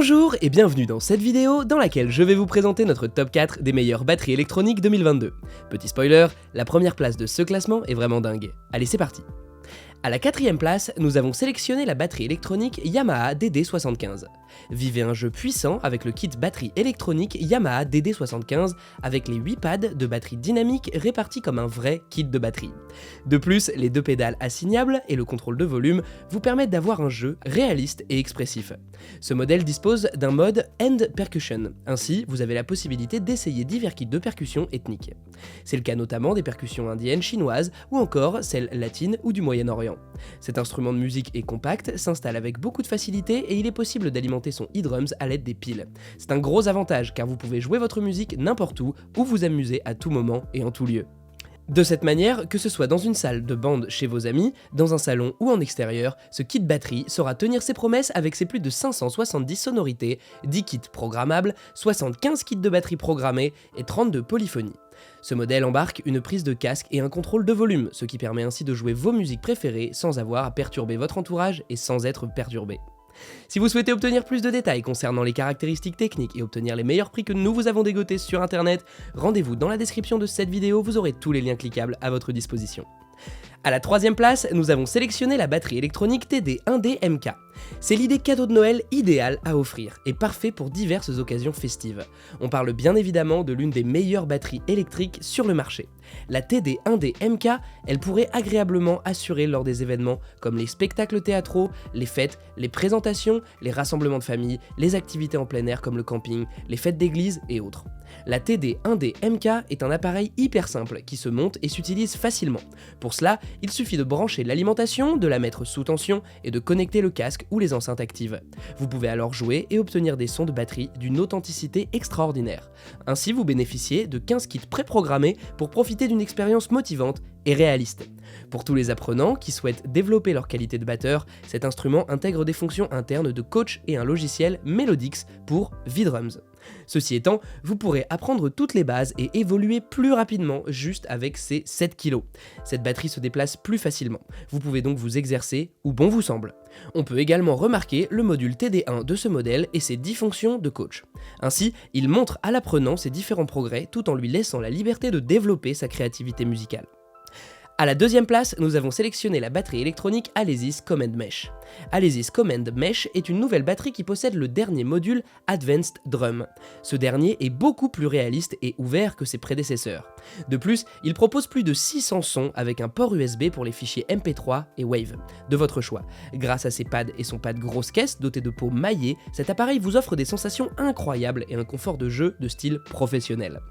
Bonjour et bienvenue dans cette vidéo dans laquelle je vais vous présenter notre top 4 des meilleures batteries électroniques 2022. Petit spoiler, la première place de ce classement est vraiment dingue. Allez, c'est parti. À la 4ème place, nous avons sélectionné la batterie électronique Yamaha DD75. Vivez un jeu puissant avec le kit batterie électronique Yamaha DD75 avec les 8 pads de batterie dynamique répartis comme un vrai kit de batterie. De plus, les 2 pédales assignables et le contrôle de volume vous permettent d'avoir un jeu réaliste et expressif. Ce modèle dispose d'un mode Hand Percussion, ainsi vous avez la possibilité d'essayer divers kits de percussion ethniques. C'est le cas notamment des percussions indiennes, chinoises ou encore celles latines ou du Moyen-Orient. Cet instrument de musique est compact, s'installe avec beaucoup de facilité et il est possible d'alimenter son e-drums à l'aide des piles. C'est un gros avantage car vous pouvez jouer votre musique n'importe où ou vous amuser à tout moment et en tout lieu. De cette manière, que ce soit dans une salle de bande chez vos amis, dans un salon ou en extérieur, ce kit batterie saura tenir ses promesses avec ses plus de 570 sonorités, 10 kits programmables, 75 kits de batterie programmés et 32 polyphonies. Ce modèle embarque une prise de casque et un contrôle de volume, ce qui permet ainsi de jouer vos musiques préférées sans avoir à perturber votre entourage et sans être perturbé. Si vous souhaitez obtenir plus de détails concernant les caractéristiques techniques et obtenir les meilleurs prix que nous vous avons dégotés sur internet, rendez-vous dans la description de cette vidéo, vous aurez tous les liens cliquables à votre disposition. À la 3ème place, nous avons sélectionné la batterie électronique TD1D MK. C'est l'idée cadeau de Noël idéale à offrir et parfait pour diverses occasions festives. On parle bien évidemment de l'une des meilleures batteries électriques sur le marché. La TD1D MK, elle pourrait agréablement assurer lors des événements comme les spectacles théâtraux, les fêtes, les présentations, les rassemblements de famille, les activités en plein air comme le camping, les fêtes d'église et autres. La TD1D MK est un appareil hyper simple qui se monte et s'utilise facilement. Pour cela, il suffit de brancher l'alimentation, de la mettre sous tension et de connecter le casque ou les enceintes actives. Vous pouvez alors jouer et obtenir des sons de batterie d'une authenticité extraordinaire. Ainsi, vous bénéficiez de 15 kits préprogrammés pour profiter d'une expérience motivante et réaliste. Pour tous les apprenants qui souhaitent développer leur qualité de batteur, cet instrument intègre des fonctions internes de coach et un logiciel Melodix pour V-Drums. Ceci étant, vous pourrez apprendre toutes les bases et évoluer plus rapidement juste avec ces 7 kg. Cette batterie se déplace plus facilement. Vous pouvez donc vous exercer où bon vous semble. On peut également remarquer le module TD1 de ce modèle et ses 10 fonctions de coach. Ainsi, il montre à l'apprenant ses différents progrès tout en lui laissant la liberté de développer sa créativité musicale. À la 2ème place, nous avons sélectionné la batterie électronique Alesis Command Mesh. Alesis Command Mesh est une nouvelle batterie qui possède le dernier module Advanced Drum. Ce dernier est beaucoup plus réaliste et ouvert que ses prédécesseurs. De plus, il propose plus de 600 sons avec un port USB pour les fichiers MP3 et Wave, de votre choix. Grâce à ses pads et son pad grosse caisse doté de peaux maillées, cet appareil vous offre des sensations incroyables et un confort de jeu de style professionnel.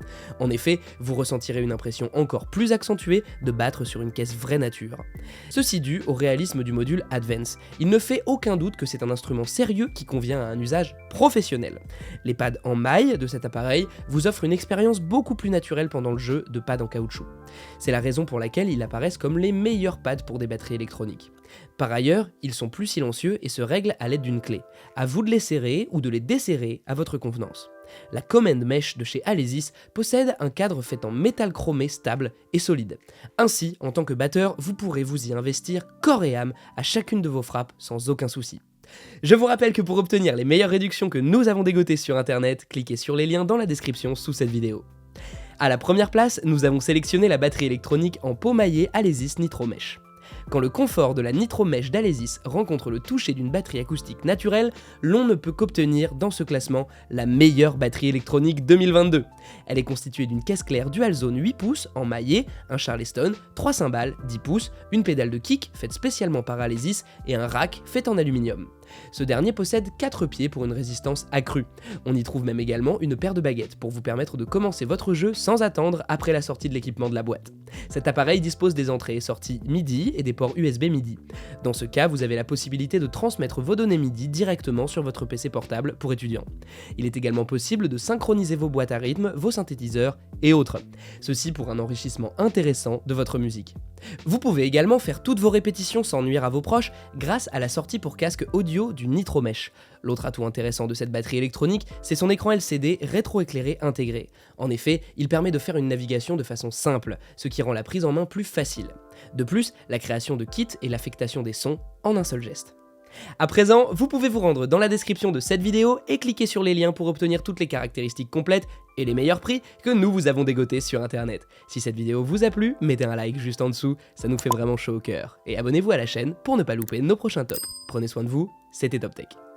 En effet, vous ressentirez une impression encore plus accentuée de battre sur une caisse vraie nature. Ceci dû au réalisme du module Advance. Il ne fait aucun doute que c'est un instrument sérieux qui convient à un usage professionnel. Les pads en maille de cet appareil vous offrent une expérience beaucoup plus naturelle pendant le jeu de pads en caoutchouc. C'est la raison pour laquelle ils apparaissent comme les meilleurs pads pour des batteries électroniques. Par ailleurs, ils sont plus silencieux et se règlent à l'aide d'une clé. À vous de les serrer ou de les desserrer à votre convenance. La Command Mesh de chez Alesis possède un cadre fait en métal chromé stable et solide. Ainsi, en tant que batteur, vous pourrez vous y investir corps et âme à chacune de vos frappes sans aucun souci. Je vous rappelle que pour obtenir les meilleures réductions que nous avons dégotées sur internet, cliquez sur les liens dans la description sous cette vidéo. À la première place, nous avons sélectionné la batterie électronique en peau maillée Alesis Nitro Mesh. Quand le confort de la Nitro Mesh d'Alesis rencontre le toucher d'une batterie acoustique naturelle, l'on ne peut qu'obtenir dans ce classement la meilleure batterie électronique 2022. Elle est constituée d'une caisse claire Dual Zone 8 pouces en maillet, un Charleston, 3 cymbales 10 pouces, une pédale de kick faite spécialement par Alesis et un rack fait en aluminium. Ce dernier possède 4 pieds pour une résistance accrue. On y trouve même également une paire de baguettes pour vous permettre de commencer votre jeu sans attendre après la sortie de l'équipement de la boîte. Cet appareil dispose des entrées et sorties MIDI et des ports USB MIDI. Dans ce cas, vous avez la possibilité de transmettre vos données MIDI directement sur votre PC portable pour étudiants. Il est également possible de synchroniser vos boîtes à rythme, vos synthétiseurs et autres. Ceci pour un enrichissement intéressant de votre musique. Vous pouvez également faire toutes vos répétitions sans nuire à vos proches grâce à la sortie pour casque audio du Nitro Mesh. L'autre atout intéressant de cette batterie électronique, c'est son écran LCD rétroéclairé intégré. En effet, il permet de faire une navigation de façon simple, ce qui rend la prise en main plus facile. De plus, la création de kits et l'affectation des sons en un seul geste. À présent, vous pouvez vous rendre dans la description de cette vidéo et cliquer sur les liens pour obtenir toutes les caractéristiques complètes et les meilleurs prix que nous vous avons dégotés sur internet. Si cette vidéo vous a plu, mettez un like juste en dessous, ça nous fait vraiment chaud au cœur. Et abonnez-vous à la chaîne pour ne pas louper nos prochains tops. Prenez soin de vous, c'était Top Tech.